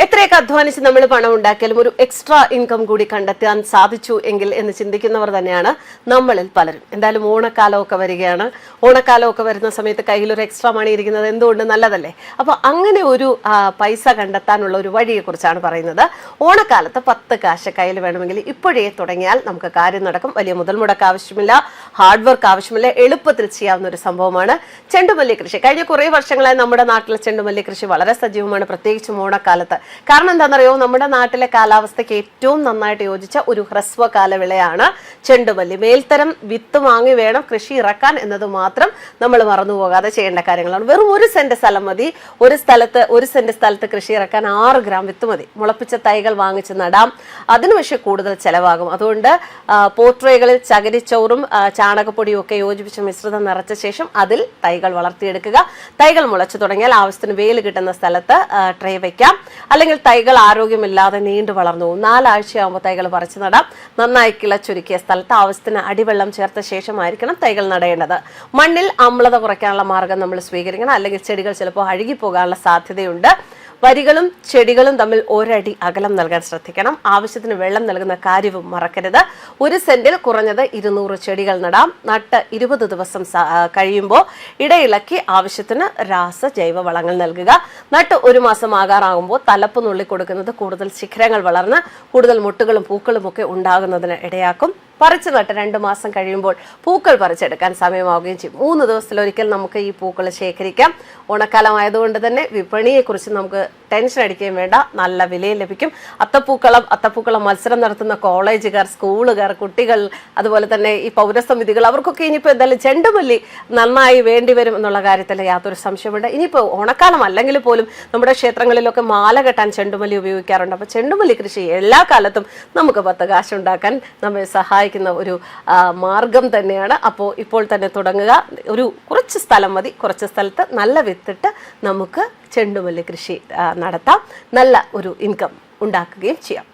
എത്രയൊക്കെ അധ്വാനിച്ച് നമ്മൾ പണം ഉണ്ടാക്കിയാലും ഒരു എക്സ്ട്രാ ഇൻകം കൂടി കണ്ടെത്താൻ സാധിച്ചു എങ്കിൽ എന്ന് ചിന്തിക്കുന്നവർ തന്നെയാണ് നമ്മളിൽ പലരും. എന്തായാലും ഓണക്കാലമൊക്കെ വരികയാണ്. ഓണക്കാലമൊക്കെ വരുന്ന സമയത്ത് കയ്യിലൊരു എക്സ്ട്രാ മണി ഇരിക്കുന്നത് എന്തുകൊണ്ട് നല്ലതല്ലേ? അപ്പോൾ അങ്ങനെ ഒരു പൈസ കണ്ടെത്താനുള്ള ഒരു വഴിയെക്കുറിച്ചാണ് പറയുന്നത്. ഓണക്കാലത്ത് 10 കാശ് കയ്യിൽ വേണമെങ്കിൽ ഇപ്പോഴേ തുടങ്ങിയാൽ നമുക്ക് കാര്യം നടക്കും. വലിയ മുതൽ മുടക്ക് ആവശ്യമില്ല, ഹാർഡ് വർക്ക് ആവശ്യമില്ല, എളുപ്പത്തിൽ ചെയ്യാവുന്ന ഒരു സംഭവമാണ് ചെണ്ടുമല്ലി കൃഷി. കഴിഞ്ഞ കുറേ വർഷങ്ങളായി നമ്മുടെ നാട്ടിലെ ചെണ്ടുമല്ലി കൃഷി വളരെ സജീവമാണ്, പ്രത്യേകിച്ചും ഓണക്കാലത്ത്. കാരണം എന്താണെന്നറിയോ, നമ്മുടെ നാട്ടിലെ കാലാവസ്ഥയ്ക്ക് ഏറ്റവും നന്നായിട്ട് യോജിച്ച ഒരു ഹ്രസ്വകാല വിളയാണ് ചെണ്ടുമല്ലി. മേൽത്തരം വിത്ത് വാങ്ങി വേണം കൃഷി ഇറക്കാൻ എന്നത് മാത്രം നമ്മൾ മറന്നുപോകാതെ ചെയ്യേണ്ട കാര്യങ്ങളാണ്. വെറും 1 സെന്റ് സ്ഥലം മതി. 1 സെന്റ് സ്ഥലത്ത് കൃഷി ഇറക്കാൻ 6 ഗ്രാം വിത്ത് മതി. മുളപ്പിച്ച തൈകൾ വാങ്ങിച്ച് നടാം. അതിന് പക്ഷേ കൂടുതൽ ചെലവാകും. അതുകൊണ്ട് പോട്രേകളിൽ ചകിരിച്ചോറും ചാണകപ്പൊടിയും ഒക്കെ യോജിപ്പിച്ച മിശ്രിതം നിറച്ച ശേഷം അതിൽ തൈകൾ വളർത്തിയെടുക്കുക. തൈകൾ മുളച്ചു തുടങ്ങിയാൽ ആവശ്യത്തിന് വെയിൽ കിട്ടുന്ന സ്ഥലത്ത് ട്രേ വയ്ക്കാം. അല്ലെങ്കിൽ തൈകൾ ആരോഗ്യമില്ലാതെ നീണ്ടു വളർന്നു പോകും. 4 ആഴ്ചയാകുമ്പോൾ തൈകൾ പറിച്ചു നടാം. നന്നായി കിളച്ചൊരുക്കിയ സ്ഥലത്ത് ആവശ്യത്തിന് അടിവെള്ളം ചേർത്ത ശേഷമായിരിക്കണം തൈകൾ നടേണ്ടത്. മണ്ണിൽ അമ്ലത കുറയ്ക്കാനുള്ള മാർഗം നമ്മൾ സ്വീകരിക്കണം, അല്ലെങ്കിൽ ചെടികൾ ചിലപ്പോൾ അഴുകിപ്പോകാനുള്ള സാധ്യതയുണ്ട്. വരികളും ചെടികളും തമ്മിൽ 1 അടി അകലം നൽകാൻ ശ്രദ്ധിക്കണം. ആവശ്യത്തിന് വെള്ളം നൽകുന്ന കാര്യവും മറക്കരുത്. 1 സെന്റിൽ കുറഞ്ഞത് 200 ചെടികൾ നടാം. നട്ട് 20 ദിവസം കഴിയുമ്പോൾ ഇടയിളക്കി ആവശ്യത്തിന് ജൈവ വളങ്ങൾ നൽകുക. നട്ട് 1 മാസം ആകാറാകുമ്പോൾ തലപ്പ് നുള്ളി കൊടുക്കുന്നത് കൂടുതൽ ശിഖരങ്ങൾ വളർന്ന് കൂടുതൽ മുട്ടുകളും പൂക്കളും ഒക്കെ ഉണ്ടാകുന്നതിന് ഇടയാക്കും. പറിച്ചു നട്ട് 2 മാസം കഴിയുമ്പോൾ പൂക്കൾ പറിച്ചെടുക്കാൻ സമയമാവുകയും ചെയ്യും. 3 ദിവസത്തിലൊരിക്കൽ നമുക്ക് ഈ പൂക്കൾ ശേഖരിക്കാം. ഓണക്കാലമായതുകൊണ്ട് തന്നെ വിപണിയെക്കുറിച്ച് നമുക്ക് ടെൻഷൻ അടിക്കുകയും വേണ്ട, നല്ല വിലയും ലഭിക്കും. അത്തപ്പൂക്കളം മത്സരം നടത്തുന്ന കോളേജുകാർ, സ്കൂളുകാർ, കുട്ടികൾ, അതുപോലെ തന്നെ ഈ പൗരസമിതികൾ, അവർക്കൊക്കെ ഇനിയിപ്പോൾ എന്തായാലും ചെണ്ടുമല്ലി നന്നായി വേണ്ടി വരും എന്നുള്ള കാര്യത്തിൽ യാതൊരു സംശയമുണ്ട്. ഇനിയിപ്പോൾ ഓണക്കാലം അല്ലെങ്കിൽ പോലും നമ്മുടെ ക്ഷേത്രങ്ങളിലൊക്കെ മാല കെട്ടാൻ ചെണ്ടുമല്ലി ഉപയോഗിക്കാറുണ്ട്. അപ്പോൾ ചെണ്ടുമല്ലി കൃഷി എല്ലാ കാലത്തും നമുക്ക് 10 കാശ് ഉണ്ടാക്കാൻ നമ്മെ സഹായിക്കുന്ന ഒരു മാർഗം തന്നെയാണ്. അപ്പോൾ ഇപ്പോൾ തന്നെ തുടങ്ങുക. കുറച്ച് സ്ഥലം മതി. കുറച്ച് സ്ഥലത്ത് നല്ല വിത്തിട്ട് നമുക്ക് ചെണ്ടുമല്ലി കൃഷി നടത്താം. നല്ല ഒരു ഇൻകം ഉണ്ടാക്കുകയും ചെയ്യാം.